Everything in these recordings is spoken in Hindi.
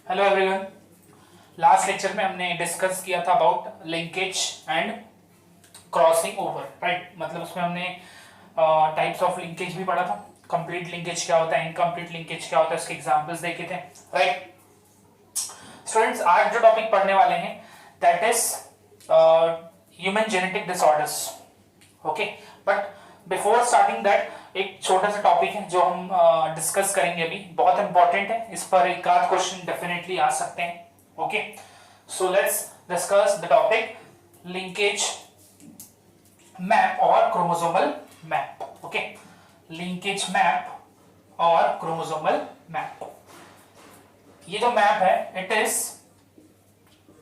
Hello everyone. लास्ट लेक्चर में हमने डिस्कस किया था about linkage and crossing over, right. मतलब उसमें हमने टाइप्स ऑफ लिंकेज भी पढ़ा था। कंप्लीट लिंकेज क्या होता है, इनकम्प्लीट लिंकेज क्या होता है, उसके एग्जांपल्स देखे थे, राइट। स्टूडेंट्स, आज जो टॉपिक पढ़ने वाले हैं that is human genetic disorders. Okay, but before starting that एक छोटा सा टॉपिक है जो हम डिस्कस करेंगे अभी, बहुत इंपॉर्टेंट है। इस पर एक आध क्वेश्चन डेफिनेटली आ सकते हैं। Okay, so let's discuss the topic linkage map और chromosomal map. Okay, linkage map और क्रोमोसोमल मैप। ये जो मैप है it is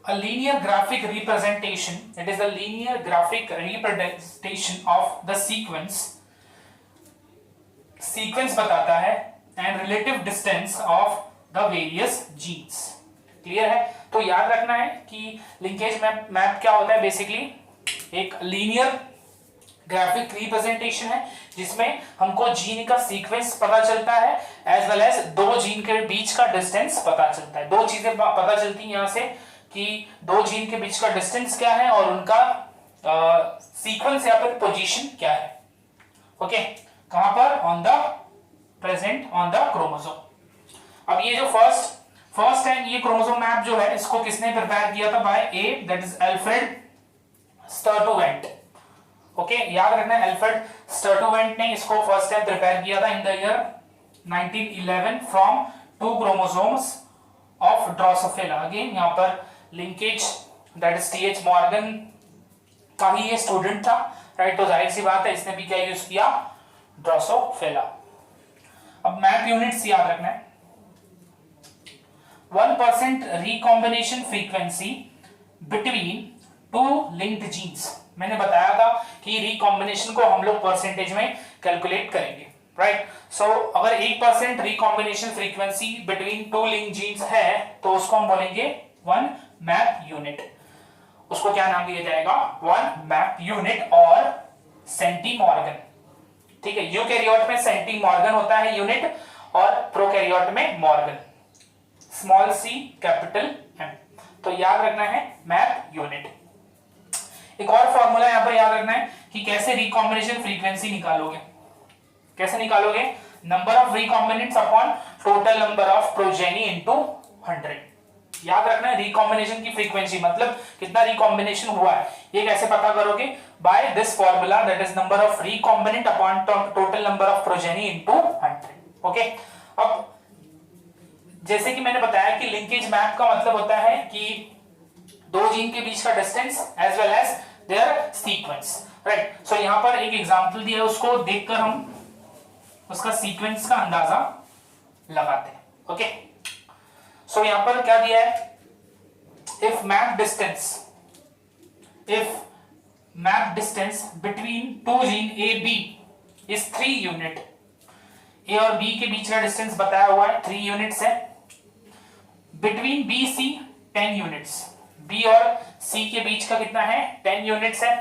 a linear graphic representation. It is a linear graphic representation of the sequence. Sequence बताता है and relative distance of the various genes. Clear है? तो याद रखना है कि लिंकेज मैप क्या होता है। बेसिकली एक लीनियर ग्राफिक रिप्रेजेंटेशन है जिसमें हमको जीन का सीक्वेंस पता चलता है एज वेल एज दो जीन के बीच का डिस्टेंस पता चलता है। दो चीजें पता चलती हैं यहां से कि दो जीन के बीच का डिस्टेंस क्या है और उनका सीक्वेंस या फिर पोजीशन क्या है। ओके, कहां पर? On the present on the chromosome. अब ये जो फर्स्ट है ये क्रोमोसोम मैप जो है इसको किसने प्रिपेयर किया था? By A, that is Alfred Sturtevant. Okay, याद रखना है एल्फ्रेड स्टर्टोवेंट ने इसको फर्स्ट टाइम प्रिपेयर किया था in the year 1911 from 2 chromosomes of Drosophila. Again यहाँ पर linkage that is T H Morgan का ही ये स्टूडेंट था, राइट। तो जाहिर सी बात है इसने भी क्या यूज किया? ड्रोसोफिला। अब मैप यूनिट्स याद रखना है। 1% recombination frequency between 2 linked genes. मैंने बताया था कि रिकॉम्बिनेशन को हम लोग परसेंटेज में कैलकुलेट करेंगे, राइट। सो अगर 1% recombination frequency between 2 linked genes है तो उसको हम बोलेंगे 1 मैप यूनिट। उसको क्या नाम दिया जाएगा? 1 मैप यूनिट और सेंटीमॉर्गन। ठीक है, यूकैरियोट में सेंटीमॉर्गन होता है यूनिट और प्रोकैरियोट में Morgan, small C capital M. तो याद रखना है मैप यूनिट। एक और फॉर्मूला यहां पर याद रखना है कि कैसे रिकॉम्बिनेशन फ्रीक्वेंसी निकालोगे। कैसे निकालोगे? Number of recombinants upon total number of progeny into 100। याद रखना है रिकॉम्बिनेशन की फ्रीक्वेंसी मतलब कितना रिकॉम्बिनेशन हुआ है, ये कैसे पता करोगे? By this formula that is number of recombinant upon total number of progeny into 100। Okay, अब जैसे कि मैंने बताया कि लिंकेज मैप का मतलब होता है कि दो जीन के बीच का distance as well as their sequence, right. So यहां पर एक एग्जांपल दिया है, उसको देखकर हम उसका सीक्वेंस का अंदाजा लगाते हैं। ओके, सो यहां पर क्या दिया है? If map distance between 2 gene A B is 3 unit. A और बी के बीच का डिस्टेंस बताया हुआ है 3 यूनिट्स है। Between B C 10 units. B और सी के बीच का कितना है? 10 यूनिट्स है।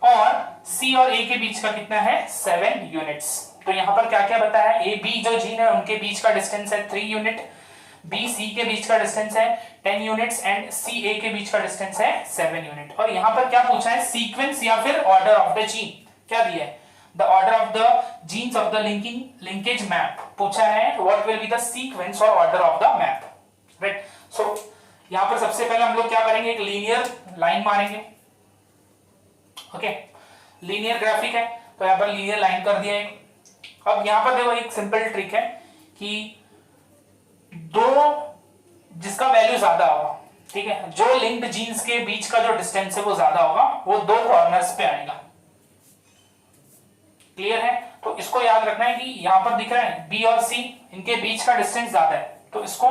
और सी और ए के बीच का कितना है? 7 यूनिट्स। तो यहां पर क्या क्या बताया है? ए बी जो जीन है उनके बीच का डिस्टेंस है 3 यूनिट, बी सी के बीच का डिस्टेंस है 10 यूनिट्स एंड सी ए के बीच का डिस्टेंस है 7 यूनिट। और यहां पर क्या पूछा है? सीक्वेंस या फिर ऑर्डर ऑफ द जीन। क्या दिया है? The order of the genes of the linkage map पूछा है। What will be the sequence और order of the map, right. So यहां पर सबसे पहले हम लोग क्या करेंगे? एक लीनियर लाइन मारेंगे। ओके, लीनियर ग्राफिक है तो यहां पर लीनियर लाइन कर दिया है। अब यहां पर देखो एक सिंपल ट्रिक है कि दो जिसका वैल्यू ज्यादा होगा, ठीक है, जो लिंक्ड जीन्स के बीच का जो डिस्टेंस है वो ज्यादा होगा, वो दो कॉर्नर्स पे आएगा। क्लियर है? तो इसको याद रखना है कि यहां पर दिख रहा है बी और सी, इनके बीच का डिस्टेंस ज्यादा है तो इसको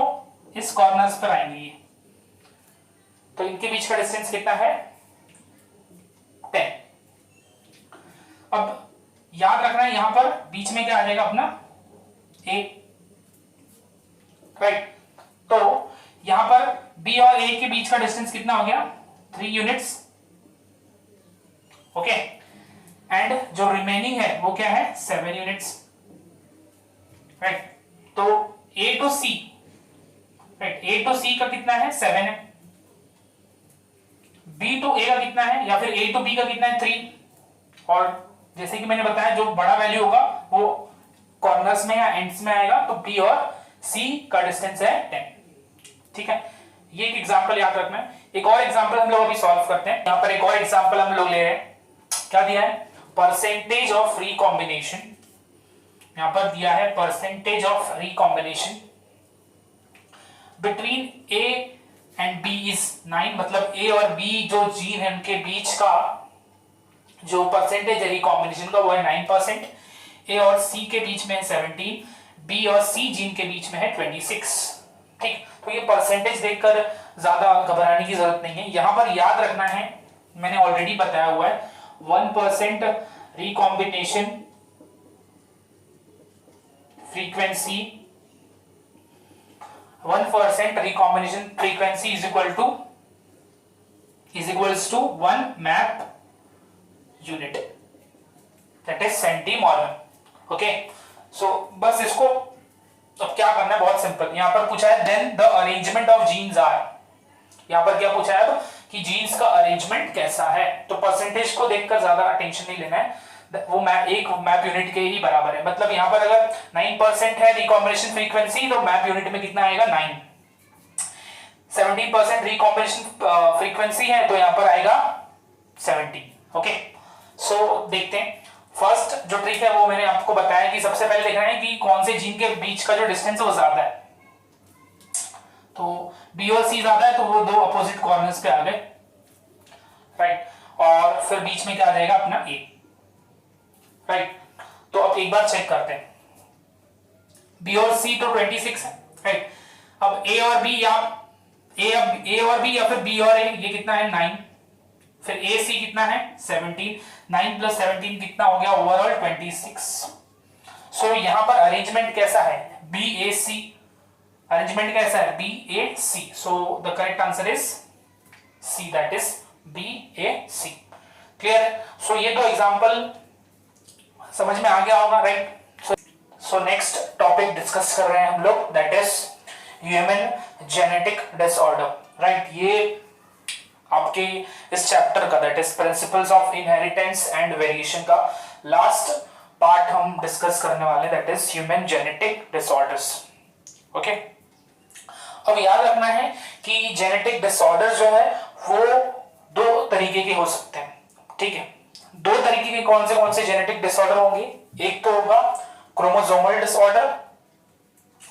इस कॉर्नर्स पर आएंगे ये। तो इनके बीच का डिस्टेंस कितना है? 10। अब याद रखना है यहां पर बीच में क्या आ जाएगा अपना? ए, राइट। तो यहां पर बी और ए के बीच का डिस्टेंस कितना हो गया? 3 यूनिट्स। ओके, एंड जो रिमेनिंग है वो क्या है? 7 यूनिट्स, राइट। तो A to C right. A to C का कितना है 7 है, B टू A का कितना है, या फिर A टू B का कितना है 3। और जैसे कि मैंने बताया जो बड़ा वैल्यू होगा वो कॉर्नर्स में या एंड्स में आएगा, तो B और C का डिस्टेंस है 10। ठीक है, ये एक एग्जांपल याद रखना है। एक और एग्जांपल हम लोग अभी सॉल्व करते हैं। यहां पर एक और एग्जांपल हम लोग ले रहे हैं, क्या दिया है, परसेंटेज ऑफ रिकॉम्बिनेशन। यहां पर दिया है percentage of recombination between A and B is 9, मतलब A और B जो जीन है उनके बीच का जो परसेंटेज है रिकॉम्बिनेशन का वो है 9%। A और C के बीच में है 17, B और C जीन के बीच में है 26। ठीक, तो ये परसेंटेज देखकर ज्यादा घबराने की जरूरत नहीं है। यहां पर याद रखना है, मैंने ऑलरेडी बताया हुआ है, 1% recombination frequency, 1% recombination frequency is equals to 1 map unit, that is centimorgan। Okay, so बस इसको अब क्या करना है, बहुत सिंपल। यहां पर पूछा है then the arrangement of genes are, यहां पर क्या पूछा है अब कि जीन्स का अरेंजमेंट कैसा है। तो परसेंटेज को देखकर ज्यादा अटेंशन नहीं लेना है, वो एक मैप यूनिट के ही बराबर है। मतलब यहां पर अगर 9% है रिकॉम्बिनेशन फ्रीक्वेंसी तो मैप यूनिट में कितना आएगा 9। 17% रिकॉम्बिनेशन फ्रीक्वेंसी है तो यहां पर आएगा 17। ओके, सो देखते हैं। फर्स्ट जो ट्रिक है वो मैंने आपको बताया कि सबसे पहले देखना है कि कौन से जीन के बीच का जो डिस्टेंस है वो ज्यादा है। तो बी और सी ज्यादा है तो वो दो अपोजिट कॉर्नर्स पे आ गए, राइट। और फिर बीच में क्या आ जाएगा अपना ए, राइट। तो अब एक बार चेक करते हैं, बी और सी तो 26 है, राइट। अब ए और बी या ए और बी या फिर बी और ए, ये कितना है 9, फिर ए सी कितना है 17, 9 प्लस 17 कितना हो गया ओवरऑल 26। सो यहां पर अरेंजमेंट कैसा है, बी ए सी, अरेंजमेंट कैसा है B A C. So the correct answer is C, that is B A C. Clear. So ये दो एग्जांपल समझ में आ गया होगा, right. So next topic discuss कर रहे हैं हम लोग, that is human genetic disorder, right. ये आपके इस चैप्टर का that is principles of inheritance and variation का लास्ट पार्ट हम डिस्कस करने वाले, that is human genetic disorders. Okay, अब याद रखना है कि जेनेटिक डिसऑर्डर जो है वो दो तरीके के हो सकते हैं, ठीक है। दो तरीके के कौन से जेनेटिक डिसऑर्डर होंगे, एक तो होगा क्रोमोसोमल डिसऑर्डर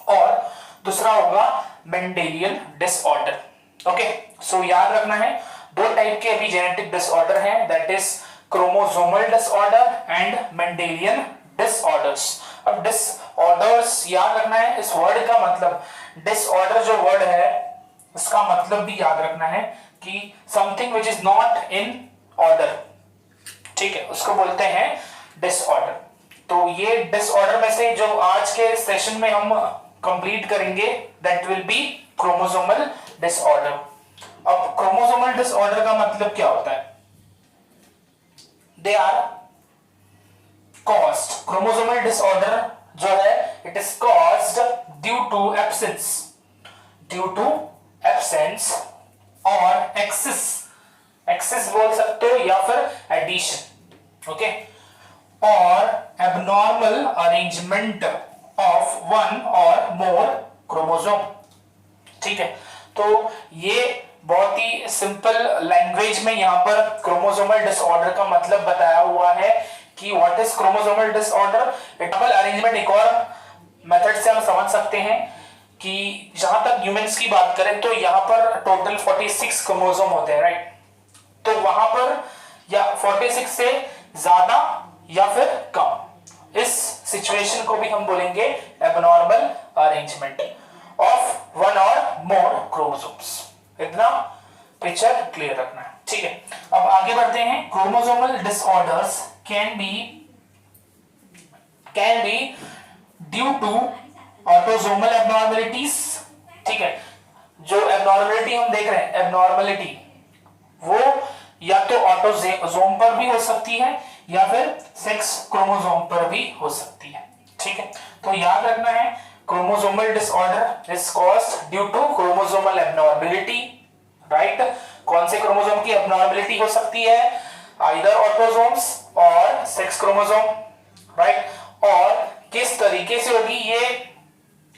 और दूसरा होगा मेंडेलियन डिसऑर्डर। ओके, सो याद रखना है दो टाइप के अभी जेनेटिक डिसऑर्डर हैं, that is chromosomal disorder and Mendelian disorders. अब डिसऑर्डर्स याद रखना है, इस वर्ड का मतलब, डिसऑर्डर जो वर्ड है इसका मतलब भी याद रखना है कि something which is not in order, ठीक है, उसको बोलते हैं डिसऑर्डर। तो ये डिसऑर्डर में से जो आज के सेशन में हम कंप्लीट करेंगे that will be chromosomal disorder. अब क्रोमोसोमल डिसऑर्डर का मतलब क्या होता है, they are caused, chromosomal disorder जो है it is caused due to absence or excess बोल सकते हो या फिर एडिशन, ओके, और abnormal arrangement of one or more chromosome, ठीक है। तो ये बहुत ही सिंपल लैंग्वेज में यहाँ पर क्रोमोसोमल डिसऑर्डर का मतलब बताया हुआ है कि what is chromosomal disorder. Abnormal arrangement एक और मेथड से हम समझ सकते हैं कि जहां तक ह्यूमंस की बात करें तो यहाँ पर टोटल 46 क्रोमोसोम होते हैं, राइट। तो वहां पर या 46 से ज्यादा या फिर कम, इस सिचुएशन को भी हम बोलेंगे abnormal arrangement of one or more chromosomes. इतना पिक्चर क्लियर रखना है, ठीक है। अब आगे बढ़ते हैं। Chromosomal disorders can be due to autosomal abnormalities, ठीक है। जो एबनॉर्मलिटी हम देख रहे हैं, एबनॉर्मलिटी वो या तो ऑटोसोम पर भी हो सकती है या फिर सेक्स क्रोमोसोम पर भी हो सकती है, ठीक है। तो याद रखना है chromosomal disorder is caused due to chromosomal abnormality, right? कौन से क्रोमोसोम की abnormality हो सकती है? Either ऑटोसोम्स और सेक्स क्रोमोसोम, राइट? और किस तरीके से होगी ये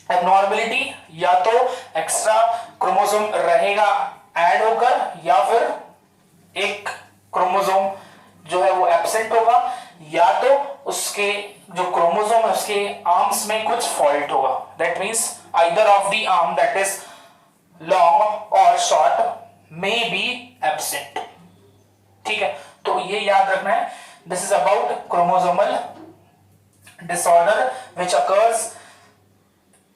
abnormality? या तो एक्स्ट्रा क्रोमोसोम रहेगा ऐड होकर, या फिर एक क्रोमोसोम जो है वो एब्सेंट होगा, या तो उसके जो क्रोमोसोम है उसके आर्म्स में कुछ फॉल्ट होगा. That means either of the arm that is long or short may be absent. ठीक है, तो ये याद रखना है. This is about chromosomal disorder which occurs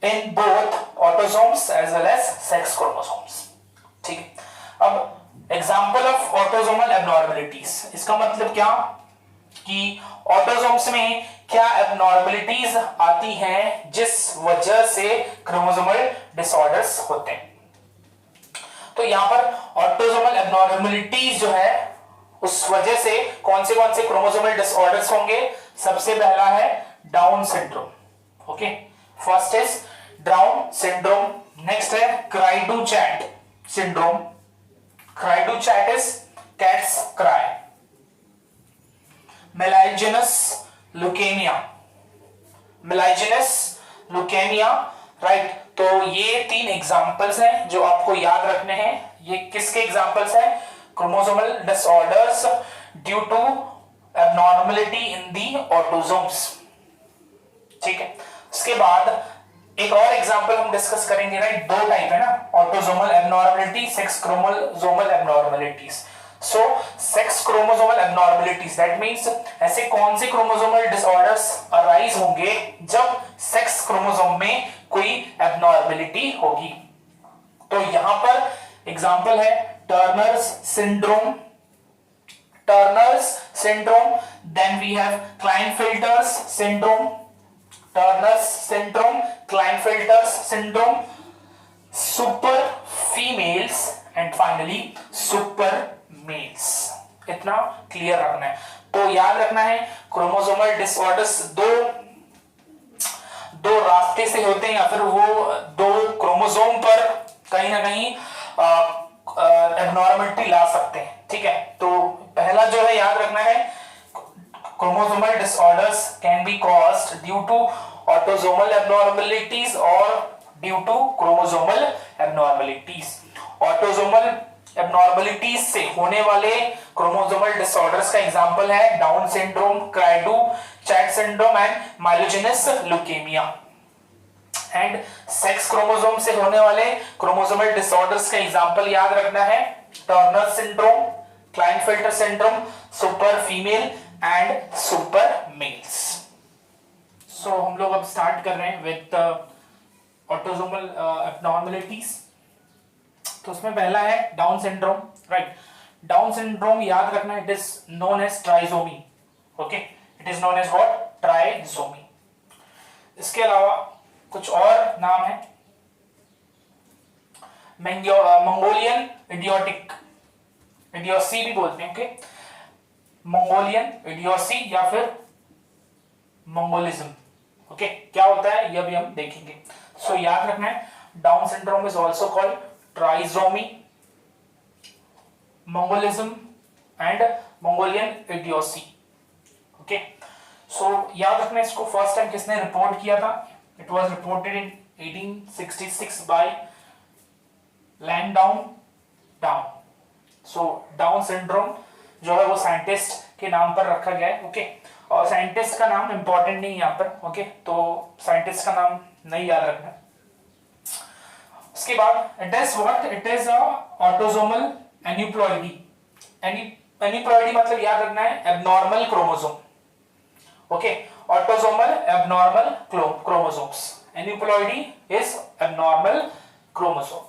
in both autosomes as well as sex chromosomes. ठीक है, अब एग्जांपल ऑफ ऑटोसोमल एब्नॉर्मलिटीज, इसका मतलब क्या कि ऑटोसोम्स में क्या एब्नॉर्मलिटीज आती हैं जिस वजह से क्रोमोसोमल डिसऑर्डर्स होते हैं. तो यहां पर ऑटोसोमल एब्नॉर्मलिटीज जो है उस वजह से कौन से क्रोमोसोमल डिसऑर्डर्स होंगे. सबसे पहला है Down syndrome. Okay, first is Down syndrome. Next है cri du chat syndrome. Cri du chat is cat's cry. Myelogenous leukaemia, myelogenous leukaemia, right. तो ये 3 एग्जांपल्स हैं जो आपको याद रखने हैं. ये किसके एग्जांपल्स हैं? Chromosomal disorders due to abnormality in the autosomes. ठीक है, उसके बाद एक और एग्जांपल हम डिस्कस करेंगे, राइट. 2 टाइप है ना, autosomal abnormality, sex chromosomal abnormalities. So sex chromosomal abnormalities that means ऐसे कौन से क्रोमोसोमल डिसऑर्डर्स अराइज होंगे जब सेक्स क्रोमोसोम में कोई एब्नॉर्मलिटी होगी. तो यहां पर एग्जांपल है Turner's syndrome, Turner's syndrome. Then we have Klinefelter's syndrome, Turner's syndrome, Klinefelter's syndrome, super females and finally super males. इतना क्लियर रखना है. तो याद रखना है क्रोमोसोमल डिसऑर्डर्स दो रास्ते से होते हैं, या फिर वो 2 क्रोमोसोम पर कहीं ना कहीं एब्नॉर्मलिटी ला सकते हैं. ठीक है, तो पहला जो है याद रखना है chromosomal disorders can be caused due to autosomal abnormalities और due to chromosomal abnormalities. Autosomal abnormalities से होने वाले क्रोमोसोमल डिसऑर्डर्स का एग्जांपल है Down syndrome, cri du chat syndrome and myelogenous leukaemia. And sex chromosome से होने वाले क्रोमोसोमल डिसऑर्डर्स का एग्जांपल याद रखना है Turner syndrome, Klinefelter syndrome, super female and super males. So हम लोग अब स्टार्ट कर रहे हैं विद ऑटोसोमल एब्नॉर्मलिटीज. तो उसमें पहला है Down syndrome, right. Down syndrome याद रखना, it is known as trisomy. Okay, it is known as what? Trisomy. इसके अलावा कुछ और नाम है, मंगोलियन इडियोटिक, इडियोसी भी बोलते हैं. ओके, मंगोलियन इडियोसी या फिर मंगोलिज्म. ओके, क्या होता है यह भी हम देखेंगे. सो याद रखना है Down syndrome is also called trisomy, mongolism and Mongolian idiocy. Okay, so याद रखना इसको फर्स्ट टाइम किसने रिपोर्ट किया था? It was reported in 1866 by Langdon Down. So Down syndrome जो है वो साइंटिस्ट के नाम पर रखा गया है. ओके, और साइंटिस्ट का नाम इंपॉर्टेंट नहीं है यहाँ पर. ओके, तो साइंटिस्ट का नाम नहीं याद रखना. उसके बाद it is what? It is a autosomal aneuploidy. Aneuploidy मतलब याद रखना है abnormal chromosome. Okay, autosomal abnormal chromosomes. Aneuploidy is abnormal chromosome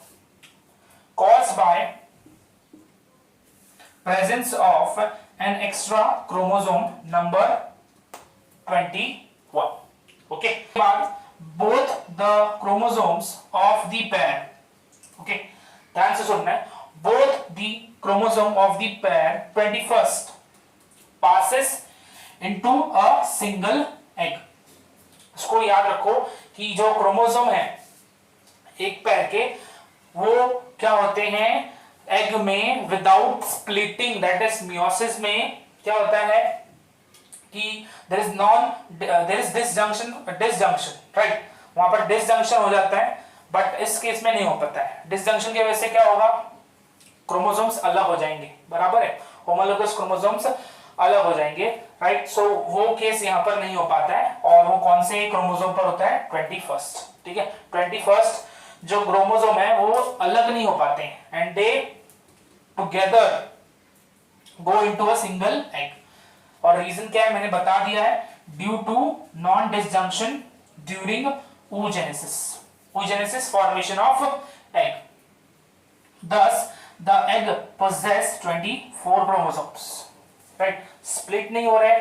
caused by presence of an extra chromosome number 21. Okay, both the chromosomes of the pair. Okay, ध्यान से सुनना है. Both the chromosome of the pair 21st passes into a single egg. इसको याद रखो कि जो क्रोमोसोम है एक पैर के, वो क्या होते हैं एग में without splitting, that is meiosis में क्या होता है कि देयर इज डिसजंक्शन, राइट, वहां पर डिसजंक्शन हो जाता है, बट इस केस में नहीं हो पाता है। डिसजंक्शन की वजह से क्या होगा, क्रोमोसोम्स अलग हो जाएंगे, बराबर है, होमोलोगस क्रोमोसोम्स अलग हो जाएंगे, राइट। सो वो केस यहां पर नहीं हो पाता है, और वो कौन से क्रोमोसोम पर होता है, 21st, ठीक है। 21st जो क्रोमोसोम है वो अलग नहीं हो पाते हैं, and they together go into a single egg. और रीजन क्या है मैंने बता दिया है, due to non disjunction during oogenesis formation of egg. Thus the egg possess 24 chromosomes, right? Split नहीं हो रहा है,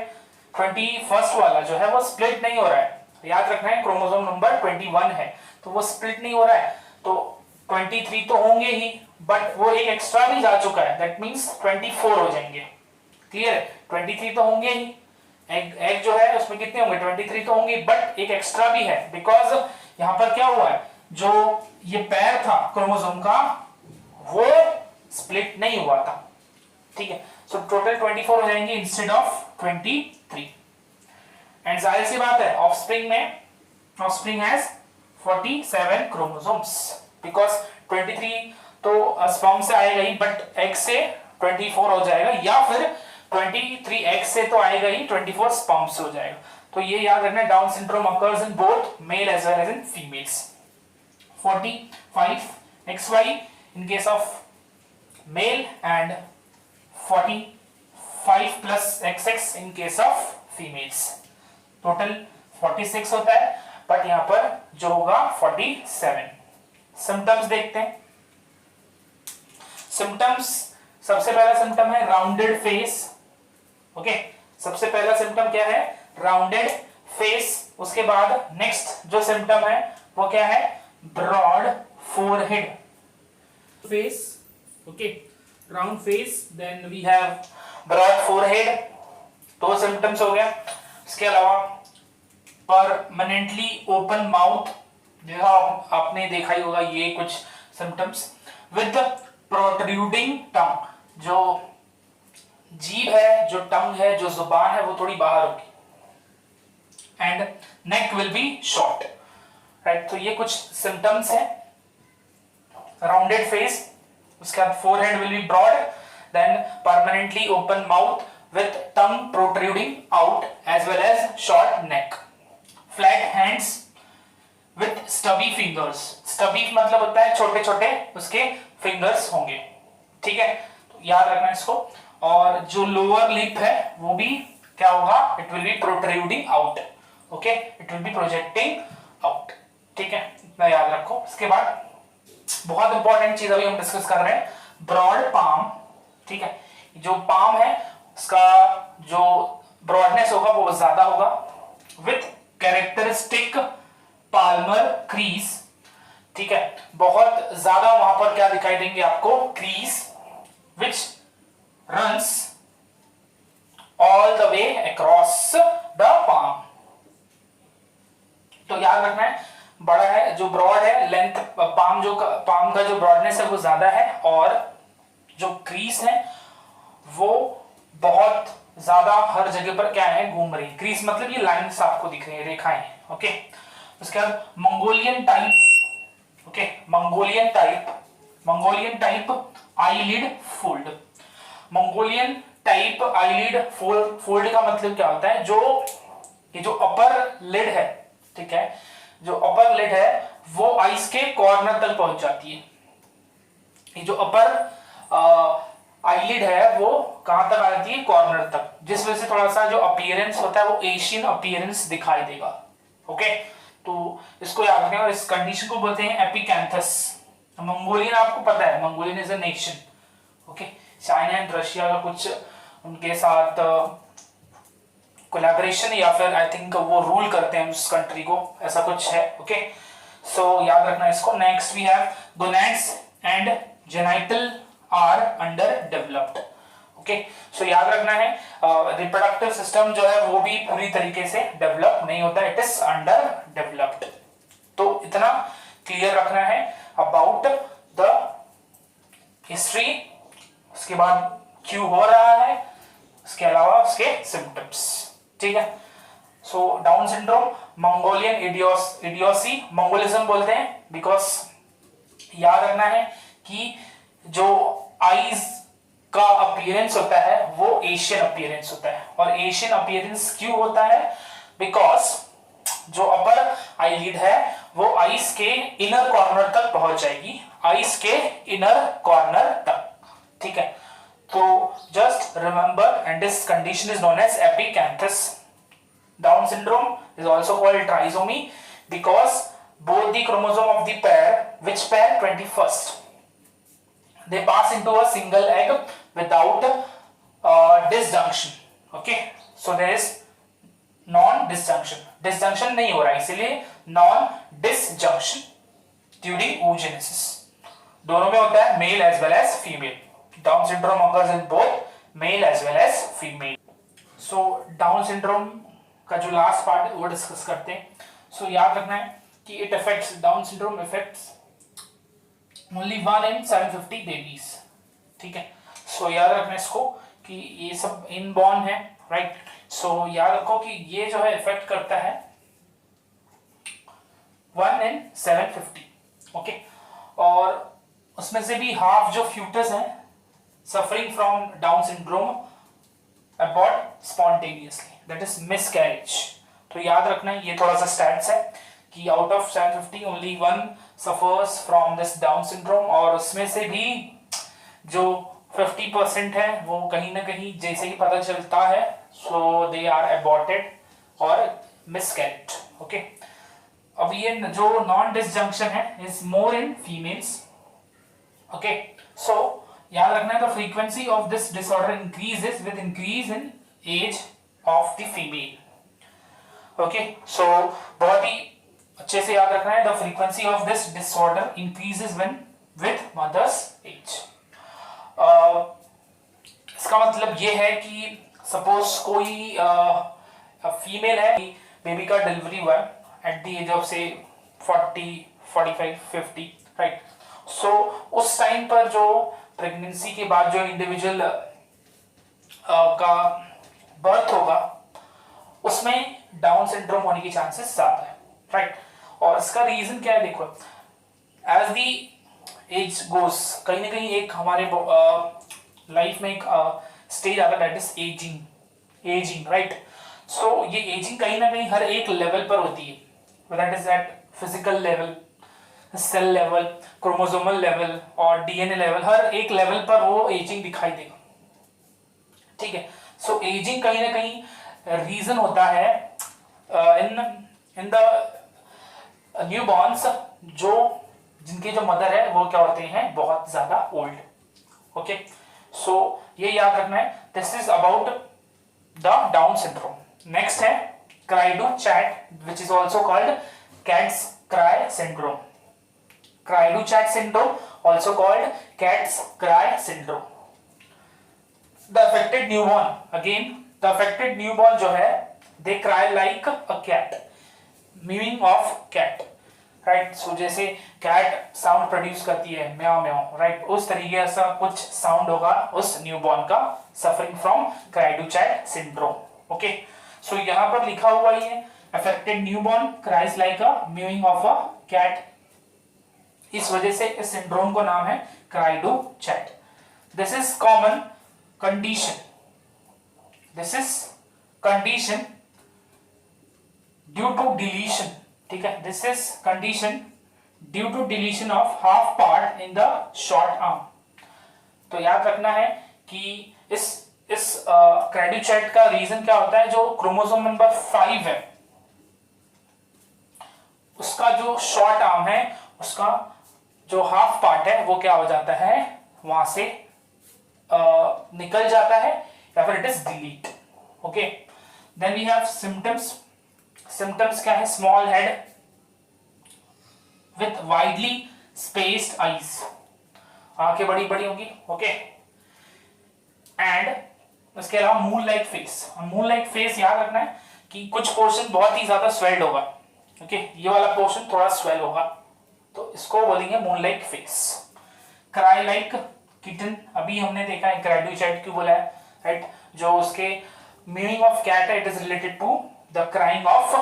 21st वाला जो है वो स्प्लिट नहीं हो रहा है, याद रखना है क्रोमोसोम नंबर 21 है, तो वो स्प्लिट नहीं हो रहा है, तो 23 तो होंगे ही, बट वो एक एक्स्ट्रा भी जा चुका है, दैट मींस 24 हो जाएंगे, क्लियर है। 23 तो होंगे ही, एग जो है उसमें कितने होंगे, 23 तो होंगे, बट एक एक्स्ट्रा भी है, बिकॉज यहां पर क्या हुआ है, जो ये पैर था क्रोमोसोम का वो स्प्लिट नहीं हुआ था, ठीक है। सो टोटल 24 हो जाएंगे इंस्टेड ऑफ 23। एंड जाहिर सी बात है ऑफस्प्रिंग में, ऑफस्प्रिंग हैज 47 क्रोमोसोम्स, बिकॉज 23 तो स्पर्म से आएगा ही, बट एग से 24 हो जाएगा, या फिर 23 एग से तो आएगा ही, 24 स्पर्म से हो जाएगा। तो ये याद रखना, down syndrome occurs in both male as well as in females. 45 XY in case of male and 45 plus XX in case of females. Total 46 होता है, बट यहां पर जो होगा 47। सिम्टम्स देखते हैं। सिम्टम्स, सबसे पहला सिम्टम है राउंडेड फेस, ओके, सबसे पहला सिम्टम क्या है, राउंडेड फेस। उसके बाद नेक्स्ट जो सिम्टम है वो क्या है, broad forehead face, okay, round face, then we have broad forehead, दो सिम्टम्स हो गया। इसके अलावा परमानेंटली ओपन माउथ, जो आपने देखा ही होगा ये कुछ सिम्टम्स, विद प्रोट्रूडिंग टंग, जो जीभ है, जो टंग है, जो जुबान है वो थोड़ी बाहर होगी, and neck will be short, right. तो ये कुछ सिम्टम्स है, राउंडेड फेस, उसके बाद forehead will be broad, then permanently open mouth with tongue protruding out as well as short neck, flat hands with stubby fingers, stubby मतलब होता है छोटे छोटे उसके फिंगर्स होंगे, ठीक है, तो याद रखना इसको। और जो लोअर लिप है वो भी क्या होगा, it will B protruding out, okay, it will B projecting out, ठीक है, इतना याद रखो। इसके बाद बहुत इंपॉर्टेंट चीज अभी हम डिस्कस कर रहे हैं, ब्रॉड पाम, ठीक है, जो पाम है उसका जो ब्रॉडनेस होगा वो ज्यादा होगा, विथ कैरेक्टरिस्टिक पाल्मर क्रीज, ठीक है, बहुत ज्यादा वहां पर क्या दिखाई देंगे आपको, crease, which runs all the way across the palm. तो याद रखना है, बड़ा है जो ब्रॉड है, लेंथ पाम का जो ब्रॉडनेस है वो ज्यादा है, और जो क्रीज है वो बहुत ज्यादा हर जगह पर क्या है, घूम रही है। क्रीज मतलब ये लाइंस आपको दिख रही है, रेखाएं, ओके। उसके बाद Mongolian type, okay, Mongolian type eyelid fold, Mongolian type eyelid fold का मतलब क्या होता है, जो ये जो अपर लिड है, ठीक है, जो अपर लिड है वो आईज के कॉर्नर तक पहुंच जाती है। ये जो अपर आईलिड है वो कहां तक आती है, कॉर्नर तक, जिस वजह से थोड़ा सा जो अपीयरेंस होता है वो एशियन अपीयरेंस दिखाई देगा, ओके। तो इसको याद रखें, और इस कंडीशन को बोलते हैं एपिकैंथस। मंगोलियन आपको पता है, Mongolian is a nation, okay, China and Russia का कुछ उनके साथ कोलैबोरेशन, या फिर आई थिंक वो रूल करते हैं उस कंट्री को, ऐसा कुछ है, ओके। सो याद रखना इसको। Next we have gonads and genital are under developed, okay. So याद रखना है रिप्रोडक्टिव सिस्टम जो है वो भी पूरी तरीके से डेवलप नहीं होता, इट इज अंडर डेवलप्ड, तो इतना क्लियर रखना है अबाउट द हिस्ट्री, उसके बाद क्यों हो रहा है, उसके अलावा उसके सिम्टम्स। ठीक है, so Down syndrome Mongolian idiocy, mongolism बोलते हैं बिकॉज याद रखना है कि जो आईज का अपीयरेंस होता है वो एशियन अपीयरेंस होता है, और एशियन अपीयरेंस क्यों होता है, बिकॉज जो अपर आईलिड है वो आईज के इनर कॉर्नर तक पहुंच जाएगी, आईज के इनर कॉर्नर तक। ठीक है, तो just remember, and this condition is known as epicanthus. Down syndrome is also called trisomy because both the chromosome of the pair, which pair, 21st, they pass into a single egg without disjunction. Okay, so there is non disjunction, disjunction नहीं हो रहा है इसीलिए non disjunction during oogenesis। दोनों में होता है male as well as female. Down syndrome occurs in both male as well as female। so Down syndrome का जो लास्ट पार्ट है वो डिस्कस करते हैं। सो याद रखना है कि it affects, down syndrome affects only 1 in 750 babies. ठीक है, सो याद रखना इसको कि ये सब इनबॉर्न है, राइट। सो याद रखो कि ये जो है इफेक्ट करता है 1 in 750। ओके, और उसमें से भी हाफ जो फ्यूटस हैं suffering from down syndrome abort spontaneously, that is miscarriage. तो याद रखना है, ये थोड़ा सा स्टैट्स है कि out of 750 only 1 suffers from this down syndrome, और उसमें से भी जो 50% है वो कहीं ना कहीं जैसे ही पता चलता है सो दे आर अबॉर्टेड और मिसकैरेज। ओके, अब ये जो नॉन डिसजंक्शन है is more in females. Okay, so याद रखना है the frequency of this disorder increases with increase in age of the female. Okay, so बहुत ही अच्छे से याद रखना है the frequency of this disorder increases when with mother's age. इसका मतलब ये है कि सपोज कोई फीमेल है, बेबी का डिलीवरी हुआ एट द एज ऑफ से 40, 45, 50, राइट। सो उस टाइम पर जो प्रेगनेंसी के बाद जो इंडिविजुअल का बर्थ होगा उसमें डाउन सिंड्रोम होने की चांसेस ज्यादा है, राइट। और इसका रीजन क्या है, देखो एज दी एज गोस कहीं ना कहीं एक हमारे लाइफ में एक स्टेज आता है दैट इज एजिंग, राइट। सो ये एजिंग कहीं ना कहीं हर एक लेवल पर होती है, that is at physical level, cell level, chromosomal level और डीएनए लेवल, हर एक लेवल पर वो एजिंग दिखाई देगा। ठीक है, सो एजिंग कहीं ना कहीं रीजन होता है इन द न्यूबॉर्न्स, जो जिनके जो मदर है वो क्या होते हैं, बहुत ज्यादा ओल्ड। ओके, सो ये याद रखना है, this is about the Down syndrome. Next है cri du chat, which is also called cat's cry syndrome. Cri du chat syndrome also called cat's cry syndrome. The affected newborn, again the affected newborn जो है they cry like a cat, meaning of cat, right. So जैसे कैट साउंड प्रोड्यूस करती है म्याओ म्याओ, राइट, उस तरीके से कुछ साउंड होगा उस न्यूबॉर्न का suffering from cri du chat syndrome. Okay, so यहां पर लिखा हुआ ही है affected newborn cries like a mewing of a cat, इस वजह से इस सिंड्रोम को नाम है cri du chat. This is common condition, this is condition due to deletion. ठीक है, this is condition due to deletion of half part in the short arm. तो याद रखना है कि इस क्राई डू चैट का रीजन क्या होता है, जो क्रोमोसोम नंबर 5 है उसका जो शॉर्ट आर्म है उसका जो हाफ पार्ट है वो क्या हो जाता है, वहां से निकल जाता है या फिर it is delete. Okay, then we have symptoms. Symptoms क्या है, small head with widely spaced eyes, आंखें बड़ी बड़ी होंगी। ओके, एंड उसके अलावा moon like face. Moon like face याद रखना है कि कुछ पोर्शन बहुत ही ज्यादा स्वेल्ड होगा, ओके, ये वाला पोर्शन थोड़ा स्वेल होगा, तो इसको बोलेंगे moon like face. Cry like kitten, अभी हमने देखा है क्राइडू चैट क्यों बोला है, राइट, जो उसके मीनिंग ऑफ कैट है, it is related to the crying of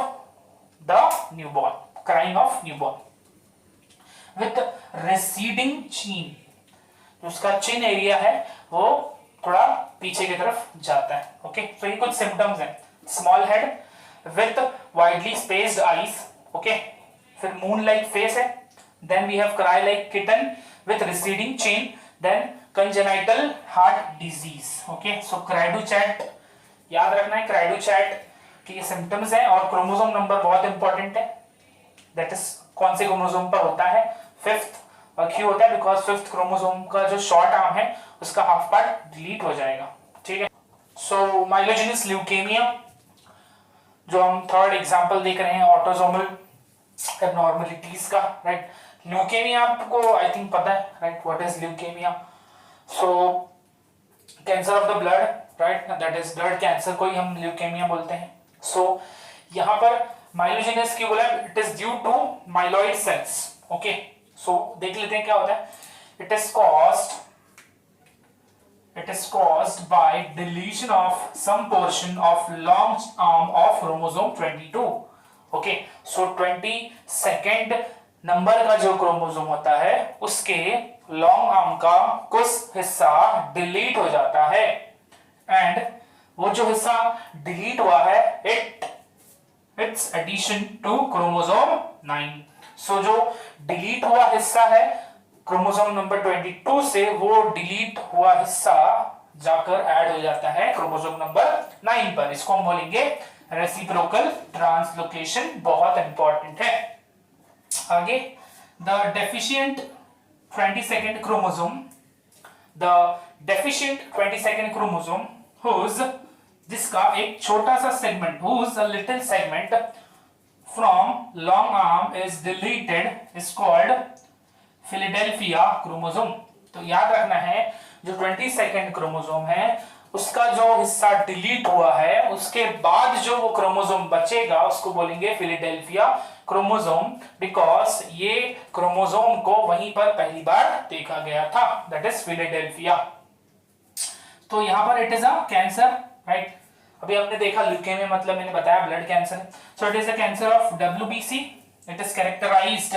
the newborn, crying of newborn with receding chin, उसका चिन एरिया है वो थोड़ा पीछे की तरफ जाता है। ओके, तो ये कुछ सिम्टम्स हैं। Small head with widely spaced eyes, okay, फिर मून लाइक फेस है, then we have cry like kitten with receding chin, then congenital heart disease. Okay, so cri du chat याद रखना है, क्राइडू चैट के ये सिम्टम्स हैं, और क्रोमोसोम नंबर बहुत इंपॉर्टेंट है, दैट इज कौन से क्रोमोसोम पर होता है, फिफ्थ, और क्यों होता है, बिकॉज फिफ्थ क्रोमोसोम का जो शॉर्ट आर्म है उसका हाफ पार्ट डिलीट हो जाएगा। ठीक है, सो माइलोजेनस ल्यूकेमिया, जो हम थर्ड एग्जांपल देख रहे हैं ऑटोसोमल एबनॉर्मलिटीज का, राइट। ल्यूकेमिया आपको आई थिंक पता है, right, what is leukaemia, so cancer of the blood, right, that is blood cancer को ही हम ल्यूकेमिया बोलते हैं। सो यहाँ पर माइलोजेनस की बोला, it is due to myeloid cells. Okay, so देख लेते हैं क्या होता है, it is caused by deletion of some portion of long arm of chromosome 22. okay, so 22nd number का जो क्रोमोसोम होता है उसके लॉन्ग आर्म का कुछ हिस्सा डिलीट हो जाता है, एंड वो जो हिस्सा डिलीट हुआ है इट्स एडिशन टू क्रोमोसोम 9। सो जो डिलीट हुआ हिस्सा है क्रोमोसोम नंबर 22 से, वो डिलीट हुआ हिस्सा जाकर ऐड हो जाता है क्रोमोसोम नंबर 9 पर, इसको हम बोलेंगे रेसिप्रोकल ट्रांसलोकेशन, बहुत इंपॉर्टेंट है। आगे, the deficient 22nd chromosome, the deficient 22nd chromosome whose, जिसका एक छोटा सा segment, whose a little segment from long arm is deleted is called Philadelphia chromosome. तो याद रखना है, जो 22nd क्रोमोसोम है उसका जो हिस्सा डिलीट हुआ है उसके बाद जो वो क्रोमोसोम बचेगा उसको बोलेंगे फिलाडेल्फिया क्रोमोसोम, बिकॉज ये क्रोमोसोम को वहीं पर पहली बार देखा गया था, दैट इज फिलाडेल्फिया। तो यहां पर it is a cancer, right, अभी हमने देखा ल्यूकेमिया मतलब मैंने बताया blood cancer, so it is a cancer of WBC, it is characterized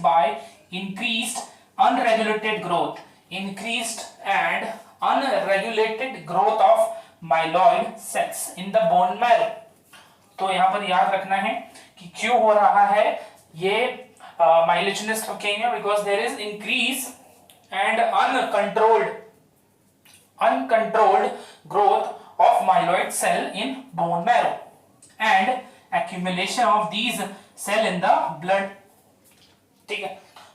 by increased unregulated growth of myeloid cells in the bone marrow। तो यहां पर याद रखना है कि क्यों हो रहा है ये myelogenous leukaemia, because there is increase and uncontrolled growth of myeloid cell in bone marrow and accumulation of these cell in the blood। ठीक है,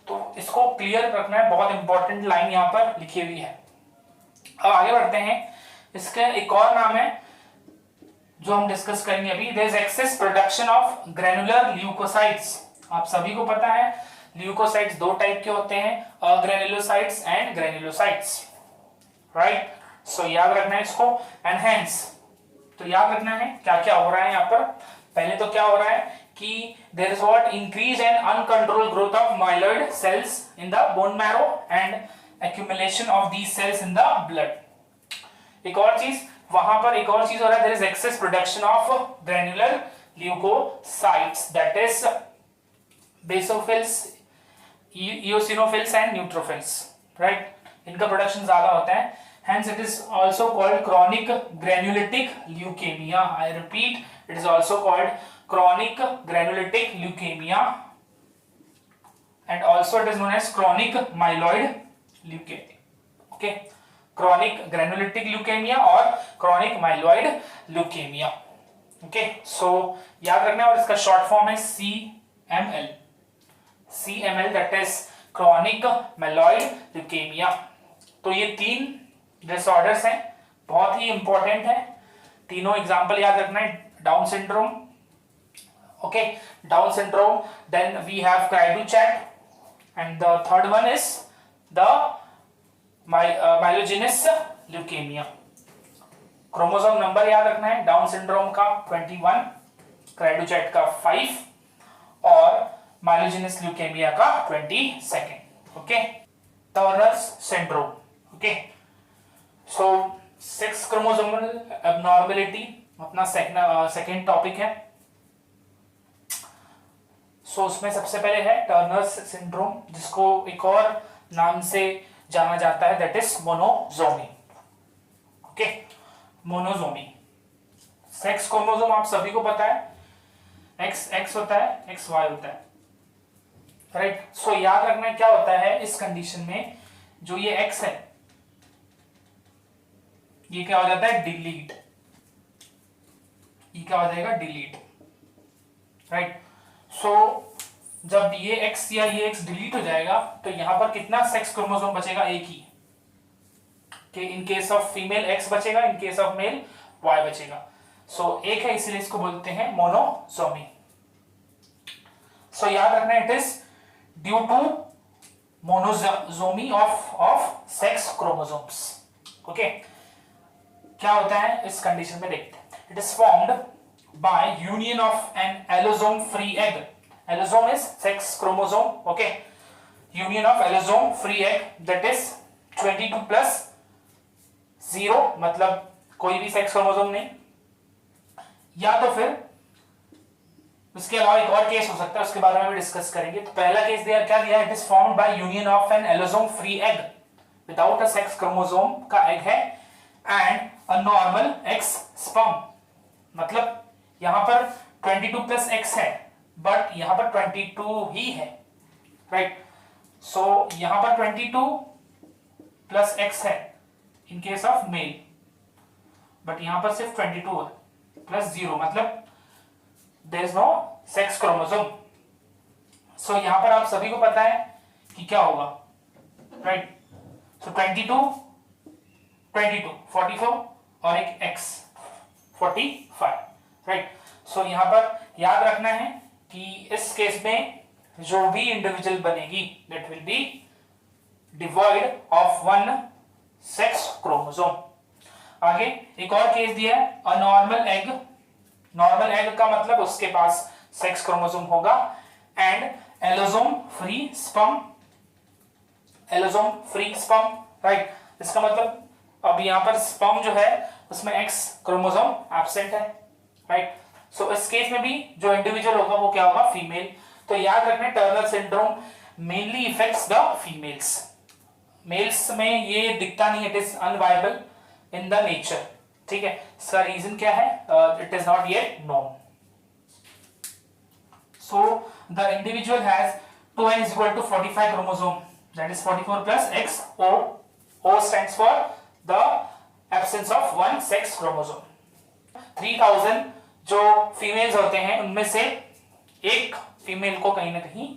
तो इसको क्लियर रखना है, बहुत इंपॉर्टेंट लाइन यहां पर लिखी हुई है। अब आगे बढ़ते हैं, इसका एक और नाम है जो हम डिस्कस करेंगे अभी, there is excess production of granular leukocytes. आप सभी को पता है ल्यूकोसाइट्स दो टाइप के होते हैं, अग्रेनुलोसाइट्स एंड ग्रैनुलोसाइट्स, राइट। सो याद रखना है इसको, एंड हेंस, तो याद रखना है क्या क्या हो रहा है यहाँ पर। पहले तो क्या हो रहा है कि there is what, increase and uncontrolled growth of myeloid cells in the bone marrow and accumulation of these cells in the blood. एक और चीज वहां पर, एक और चीज हो रहा है, there is excess production of granular leukocytes, that is basophils, eosinophils and neutrophils, right, इनका प्रोडक्शन ज्यादा होता है, hence it is also called chronic granulocytic leukemia। I repeat, it is also called chronic granulocytic leukemia and also it is known as chronic myeloid leukemia। okay, chronic granulocytic leukemia और chronic myeloid leukemia। okay, so याद रखना है, और इसका शॉर्ट फॉर्म है CML, that is chronic myeloid leukemia। तो ये तीन डिसऑर्डर्स हैं, बहुत ही इंपॉर्टेंट है, तीनों एग्जांपल याद रखना है, Down syndrome, okay, Down syndrome, then we have cri du chat and the third one is the myelogenous leukaemia. Chromosome number याद रखना है, डाउन सिंड्रोम का 21, क्राइडू चैट का 5 माइलोजेनस ल्यूकेमिया का 22nd। Okay, Turners syndrome. Okay, so sex chromosomal abnormality अपना सेकंड टॉपिक है। सो उसमें सबसे पहले है टर्नर्स सिंड्रोम, जिसको एक और नाम से जाना जाता है, that is monosomy. Okay, monosomy. Sex chromosome आप सभी को पता है, एक्स एक्स होता है, एक्स वाई होता है, राइट। सो याद रखना क्या होता है इस कंडीशन में, जो ये एक्स है ये क्या हो जाता है, डिलीट। ये क्या हो जाएगा, डिलीट, राइट। सो जब ये एक्स या ये एक्स डिलीट हो जाएगा तो यहां पर कितना सेक्स क्रोमोसोम बचेगा, एक ही, कि in case of female X बचेगा, in case of male Y बचेगा। सो एक है, इसलिए इसको बोलते हैं मोनोसोमी। सो याद रखना, it is due to monosomy of sex chromosomes. Okay, क्या होता है इस कंडीशन में देखते हैं। It is formed by union of an allosome free egg. Allosome is sex chromosome, okay, union of allosome free egg, that is 22 plus 0, मतलब कोई भी सेक्स क्रोमोसोम नहीं। या तो फिर उसके अलावा एक और केस हो सकता है, उसके बारे में भी डिस्कस करेंगे। तो पहला केस दिया, क्या दिया, it is formed by union of an allosome free egg without a sex chromosome का एग है and a normal X sperm. मतलब यहां पर 22 प्लस एक्स है, बट यहां पर 22 ही है, राइट। सो यहां पर 22 प्लस एक्स है in case of male, but यहां पर सिर्फ 22 है प्लस 0, मतलब there is no sex chromosome. So यहां पर आप सभी को पता है कि क्या होगा, राइट। सो 22 44 और एक x 45, राइट। सो यहां पर याद रखना है कि इस केस में जो भी इंडिविजुअल बनेगी that will B devoid of one sex chromosome. आगे एक और केस दिया है, a normal egg. Normal egg का मतलब उसके पास सेक्स क्रोमोसोम होगा and allosome free sperm. Allosome free sperm, right. इसका मतलब अब यहां पर स्पर्म जो है उसमें एक्स क्रोमोसोम एब्सेंट है, राइट। सो इस केस में भी जो इंडिविजुअल होगा वो क्या होगा, फीमेल। तो याद रखना, Turner syndrome mainly affects the females. Males में ये दिखता नहीं, it is unviable in the nature, ठीक है। इसका रीजन क्या है, it is not yet known. So the individual has 2n is equal to 45 chromosome, that is 44 plus x। O stands for the absence of one sex chromosome। 3000 जो फीमेल्स होते हैं उनमें से एक फीमेल को कहीं ना कहीं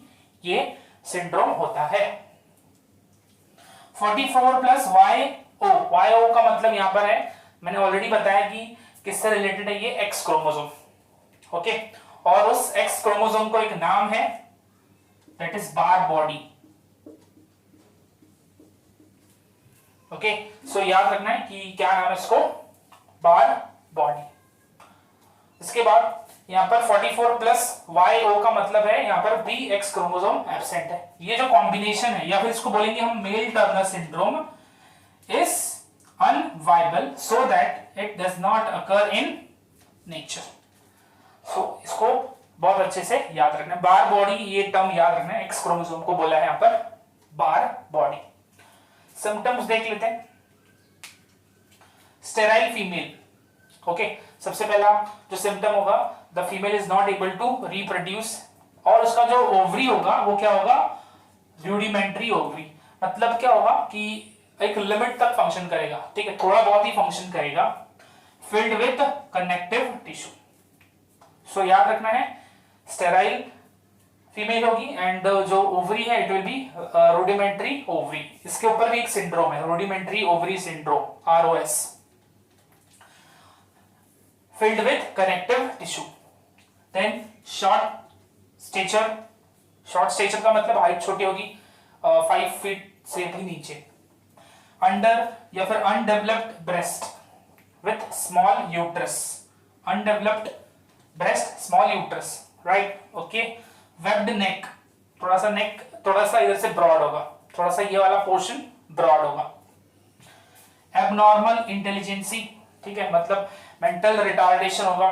ये सिंड्रोम होता है। 44 प्लस YO का मतलब यहां पर है, मैंने ऑलरेडी बताया कि किससे रिलेटेड है, ये एक्स क्रोमोसोम, ओके। और उस एक्स क्रोमोसोम को एक नाम है, that is Barr body, okay. So याद रखना है कि क्या नाम है इसको, बार बॉडी। इसके बाद यहां पर 44 प्लस YO का मतलब है यहां पर भी एक्स क्रोमोसोम एब्सेंट है। ये जो कॉम्बिनेशन है, या फिर इसको बोलेंगे हम male Turner syndrome, is unviable so that it does not occur in nature. So इसको बहुत अच्छे से याद रखना है, बार बॉडी, ये टर्म याद रखना है, एक्स क्रोमोसोम को बोला है यहां पर बार बॉडी। सिम्टम्स देख लेते हैं। Sterile female, okay. सबसे पहला जो सिम्टम होगा, the female is not able to reproduce, और उसका जो ओवरी होगा वो क्या होगा, रूडिमेंट्री ओवरी। मतलब क्या होगा कि एक लिमिट तक फंक्शन करेगा, ठीक है, थोड़ा बहुत ही फंक्शन करेगा। Filled with connective tissue. So याद रखना है, स्टेराइल फीमेल होगी एंड जो ओवरी है it will be rudimentary ovary. इसके ऊपर भी एक सिंड्रोम है, rudimentary ovary syndrome, ROS। filled with connective tissue। then short stature। short stature का मतलब हाइट छोटी होगी, 5 फीट से भी नीचे। अंडर या फिर undeveloped breast with small uterus. Undeveloped breast, small uterus, right, okay. Webbed neck, थोड़ा सा नेक थोड़ा सा इधर से ब्रॉड होगा, थोड़ा सा ये वाला पोर्शन ब्रॉड होगा। एबनॉर्मल इंटेलिजेंसी, ठीक है, मतलब मेंटल रिटार्डेशन होगा।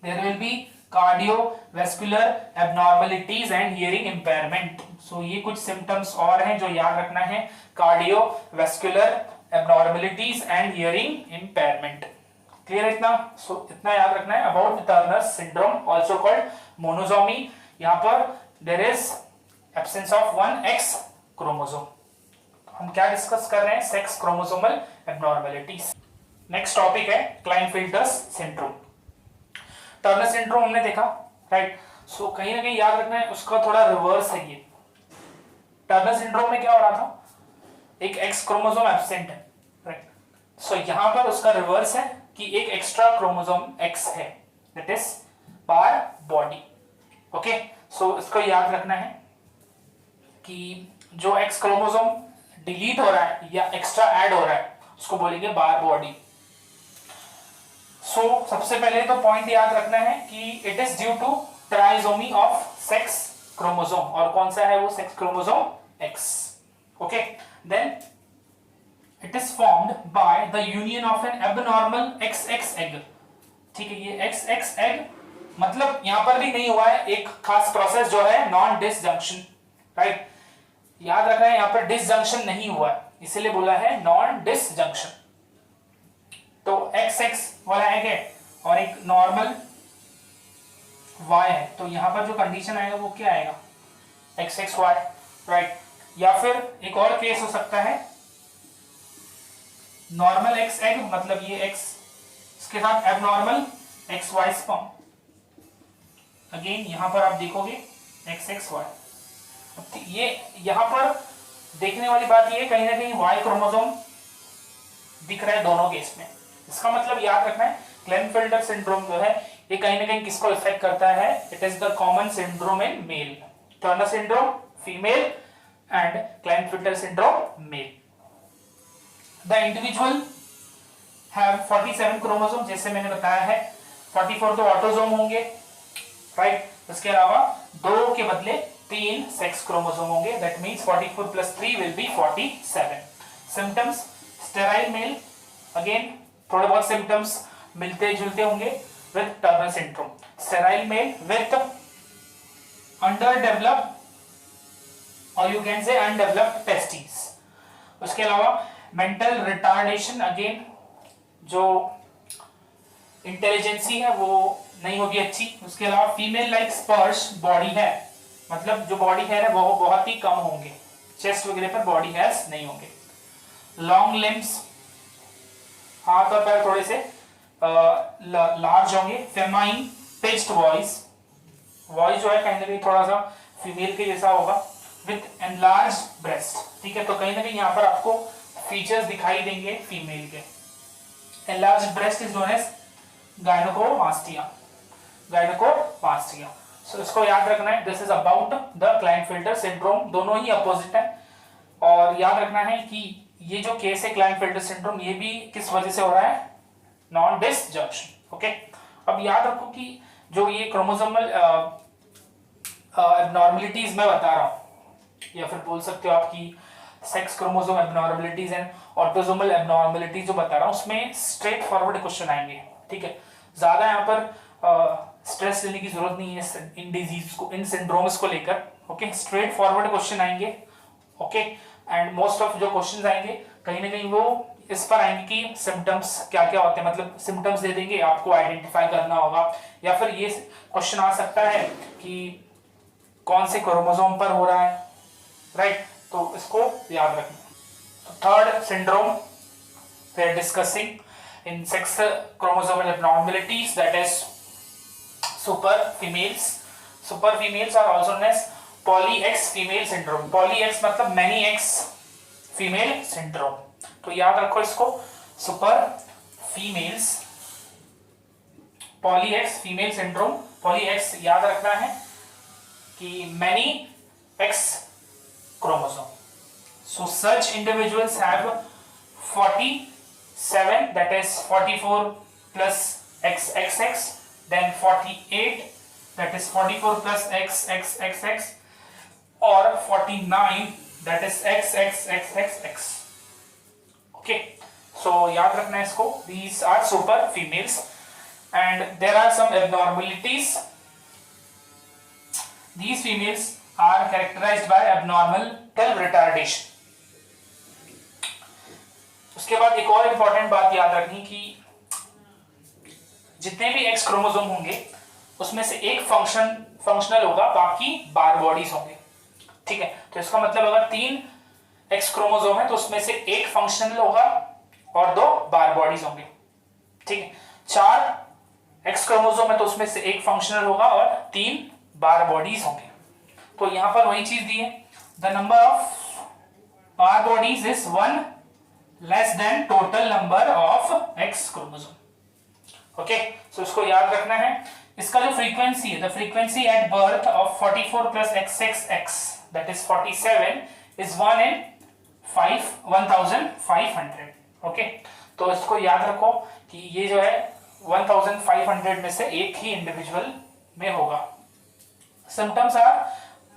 There will be cardiovascular abnormalities and hearing impairment. So ये कुछ सिम्टम्स और हैं जो याद रखना है, cardiovascular abnormalities and hearing impairment. Clear है इतना? सो इतना याद रखना है about Turner's syndrome also called monosomy. यहां पर there is absence of one X chromosome. हम क्या डिस्कस कर रहे हैं? Sex chromosomal abnormalities. Next topic है क्लाइनफिल्टर्स सिंड्रोम। टर्नर सिंड्रोम हमने देखा, राइट। सो कहीं ना कहीं याद रखना है उसका थोड़ा रिवर्स है ये। टर्नर सिंड्रोम में क्या हो रहा था? एक एक्स क्रोमोसोम एब्सेंट है, राइट। सो यहां पर उसका रिवर्स है कि एक एक्स्ट्रा क्रोमोसोम एक्स है, that is Barr body. Okay, so इसको याद रखना है कि जो एक्स क्रोमोसोम डिलीट हो रहा है या एक्स्ट्रा ऐड हो रहा है उसको बोलेंगे बार बॉडी। सो सबसे पहले तो पॉइंट याद रखना है कि it is due to trisomy of sex chromosome, और कौन सा है वो sex chromosome? X. Okay, then it is formed by the union of an abnormal XX egg. ठीक है, ये XX एग मतलब यहां पर भी नहीं हुआ है एक खास प्रोसेस जो है नॉन डिसजंक्शन, राइट। याद रखना है यहां पर डिसजंक्शन नहीं हुआ है, इसीलिए बोला है नॉन डिसजंक्शन। तो XX वाला एग है और एक नॉर्मल Y है, तो यहां पर जो कंडीशन आएगा वो क्या आएगा? XXY, right. या फिर एक और केस हो सकता है नॉर्मल X एग मतलब ये X, इसके साथ एबनॉर्मल XY स्पर्म। अगेन यहां पर आप देखोगे XXY। ये यहां पर देखने वाली बात ये कहीं ना कहीं Y क्रोमोसोम दिख रहा है दोनों केस में। इसका मतलब याद रखना है क्लेनफेल्टर सिंड्रोम जो है ये कहीं ना कहीं किसको इफेक्ट करता है? It is the common syndrome in male. Turner syndrome female and Klinefelter syndrome male. The individual have 47 chromosome, जैसे मैंने बताया है 44 तो ऑटोसोम होंगे, राइट। इसके अलावा 2 के बदले 3 सेक्स क्रोमोसोम होंगे, that means 44 + 3 will be 47। Symptoms, sterile male, again थोड़े बहुत सिम्टम्स मिलते जुलते होंगे with Turner syndrome. Sterile male with underdeveloped और you can say undeveloped testis. उसके अलावा मेंटल रिटार्डेशन, अगेन जो इंटेलिजेंसी है वो नहीं होगी अच्छी। उसके अलावा फीमेल लाइक स्पर्श बॉडी है, मतलब जो बॉडी हेयर है वो बहुत ही कम होंगे, चेस्ट वगैरह पर बॉडी हेयर्स नहीं होंगे। लॉन्ग लिम्स, हाथ और पैर थोड़े से लार्ज होंगे। फेमाइन पिच्ड वॉइस, वॉइस जो है कहीं ना कहीं थोड़ा सा फीमेल के जैसा होगा। विद एनलार्ज ब्रेस्ट, ठीक है, तो कहीं ना कहीं यहाँ पर आपको फीचर्स दिखाई देंगे फीमेल के। Enlarge breast is known as gynaecomastia, gynaecomastia. So इसको याद रखना है, this is about the Klinefelter syndrome. दोनों ही अपोजिट है, और याद रखना है कि ये जो केस है क्लाइनफिल्टर सिंड्रोम ये भी किस वजह से हो रहा है? Non disjunction. ओके, अब याद रखो कि जो ये क्रोमोसोमल एबनॉर्मलिटीज मैं बता रहा हूं, या फिर बोल सकते हो आपकी sex chromosome abnormalities and autosomal abnormalities जो बता रहा हूं उसमें स्ट्रेट फॉरवर्ड क्वेश्चन आएंगे, ठीक है। ज्यादा यहाँ पर स्ट्रेस लेने की जरूरत नहीं है इन डिजीज को, इन सिंड्रोम्स को लेकर। ओके, स्ट्रेट फॉरवर्ड क्वेश्चन आएंगे। ओके, एंड मोस्ट ऑफ जो क्वेश्चंस आएंगे कहीं ना कहीं वो इस पर आएंगे कि सिम्टम्स क्या क्या होते हैं, मतलब सिम्टम्स दे देंगे, आपको आइडेंटिफाई करना होगा। या फिर ये क्वेश्चन आ सकता है कि कौन से क्रोमोसोम पर हो रहा है, राइट, तो इसको याद रखना। Third syndrome we are discussing in sex chromosomal abnormalities, that is super females. Super females are also known as poly X female syndrome. Poly X मतलब मैनी एक्स फीमेल सिंड्रोम, तो याद रखो इसको, super females poly X female syndrome. Poly X याद रखना है कि many X chromosome. So such individuals have 47, that is 44 plus XXX, then 48 that is 44 plus x x x x, or 49 that is x x x x x. Okay, so याद रखना है इसको. These are super females and there are some abnormalities. These females are characterized by abnormal till retardation. उसके बाद एक और इंपॉर्टेंट बात याद रखनी कि जितने भी एक्स क्रोमोसोम होंगे उसमें से एक फंक्शनल होगा, बाकी बार बॉडीज होंगे. ठीक है, तो इसका मतलब अगर 3 एक्स क्रोमोसोम है तो उसमें से एक फंक्शनल होगा और 2 बार बॉडीज होंगे. ठीक है, 4 एक्स क्रोमोसोम है तो उसमें से एक फंक्शनल होगा और 3 बार बॉडीज होंगे. तो यहां पर वही चीज दी है, the number of Barr bodies is 1 less than total number of X chromosome. Okay, so इसको याद रखना है. इसका जो फ्रीक्वेंसी है, the frequency at birth of 44 plus x6x that is 47 is 1 in 1500. Okay, तो इसको याद रखो कि ये जो है 1500 में से एक ही इंडिविजुअल में होगा. Symptoms are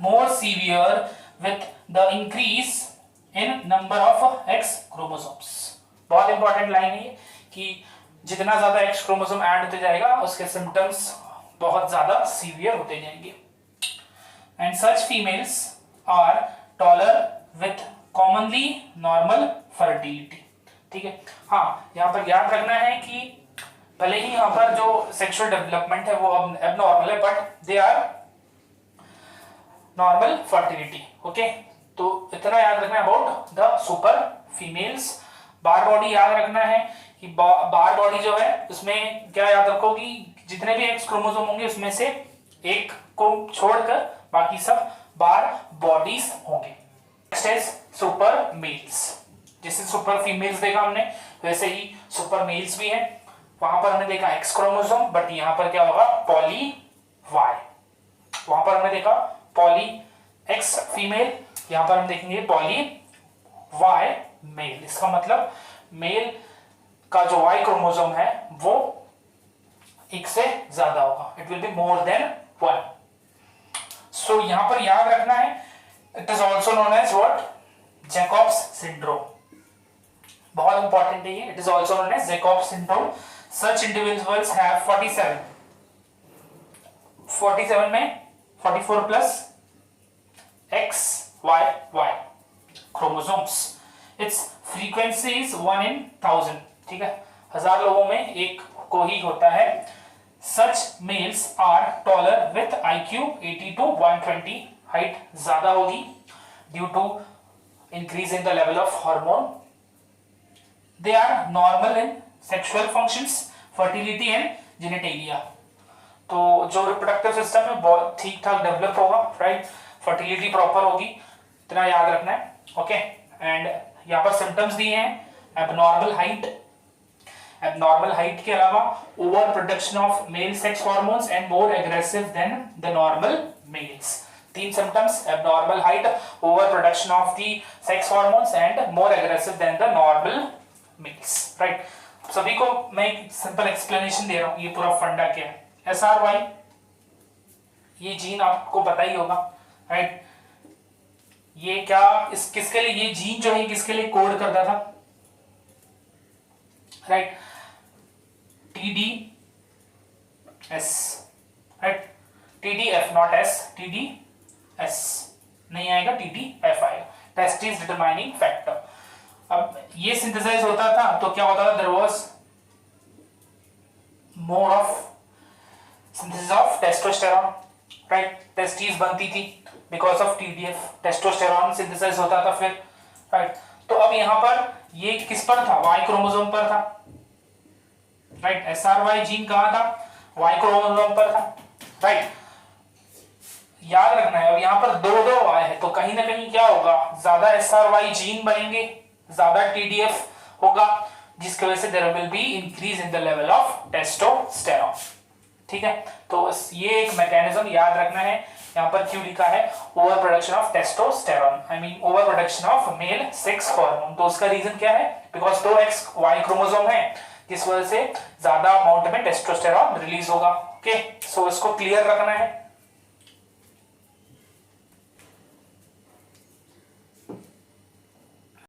more severe with the increase in number of X chromosomes. बहुत इंपॉर्टेंट लाइन है कि जितना ज्यादा एक्स क्रोमोसोम ऐड होते जाएगा उसके सिम्टम्स बहुत ज्यादा सीवियर होते जाएंगे. And such females are taller with commonly normal fertility. ठीक है, हाँ यहाँ पर याद रखना है कि भले ही यहाँ पर जो सेक्सुअल डेवलपमेंट है वो एबनॉर्मल है but they are normal fertility. Okay, तो इतना याद रखना है about the super females. Barr body याद रखना है कि बार बॉडी जो है उसमें क्या याद रखो कि जितने भी एक्स क्रोमोसोम होंगे उसमें से एक को छोड़कर बाकी सब बार बॉडीज होंगे. Next is super males. जैसे सुपर फीमेल्स देखा हमने वैसे ही सुपर मेल्स भी है. वहां पर हमने देखा एक्स क्रोमोसोम बट यहां पर क्या होगा पॉली वाई. वहां पर हमने देखा पॉली एक्स फीमेल, यहां पर हम देखेंगे पॉली वाई मेल. इसका मतलब मेल का जो वाई क्रोमोसोम है वो एक से ज्यादा होगा. It will be more than 1. So यहां पर याद रखना है it is also known as what Jacobs syndrome. बहुत इंपॉर्टेंट है ये. It is also known as Jacobs syndrome. Such individuals have 47 में 44 plus X Y Y chromosomes. Its frequency is 1 in 1000. ठीक है, 1000 लोगों में एक को ही होता है. Such males are taller with IQ 80 to 120. Height ज्यादा होगी due to increase in the level of hormone. They are normal in sexual functions, fertility and genitalia. तो जो रिप्रोडक्टिव सिस्टम है बहुत ठीक ठाक डेवलप होगा, राइट. फर्टिलिटी प्रॉपर होगी, इतना याद रखना है. ओके, एंड यहाँ पर सिम्टम्स दिए हैं एबनॉर्मल हाइट. एबनॉर्मल हाइट के अलावा over production of male sex hormones and more aggressive than the normal males. 3 symptoms: abnormal height, over production of the sex hormones and more aggressive than the normal males. Right, सभी को मैं एक सिंपल एक्सप्लेनेशन दे रहा हूं. ये पूरा फंडा क्या है. SRY ये जीन आपको पता ही होगा, राइट. ये क्या इस किसके लिए ये जीन जो है किसके लिए कोड करता था, right. TDS, right. TDF not S, TDS नहीं आएगा, TDF आएगा. Testis determining factor. अब ये सिंथेसाइज होता था तो क्या होता था, there was more of synthesis of testosterone, right. Testis बनती थी because of TDF. Testosterone synthesize होता था फिर, राइट. तो अब यहां पर ये किस पर था, वाई क्रोमोसोम पर था, राइट. SRY जीन कहां था, वाई क्रोमोसोम पर था, राइट. याद रखना है. अब यहां पर दो वाई है तो कहीं ना कहीं क्या होगा, ज्यादा SRY जीन बनेंगे, ज्यादा TDF होगा, जिसकी वजह से there will be increase in the level of testosterone. ठीक है, तो ये एक मैकेनिज्म याद रखना है. यहाँ पर क्यों लिखा है over production of testosterone, I mean over production of male sex hormone. तो उसका रीजन क्या है, बिकॉज 2 XY क्रोमोसोम है जिस वजह से ज्यादा अमाउंट में टेस्टोस्टेरॉन रिलीज होगा। ओके, सो इसको क्लियर रखना है।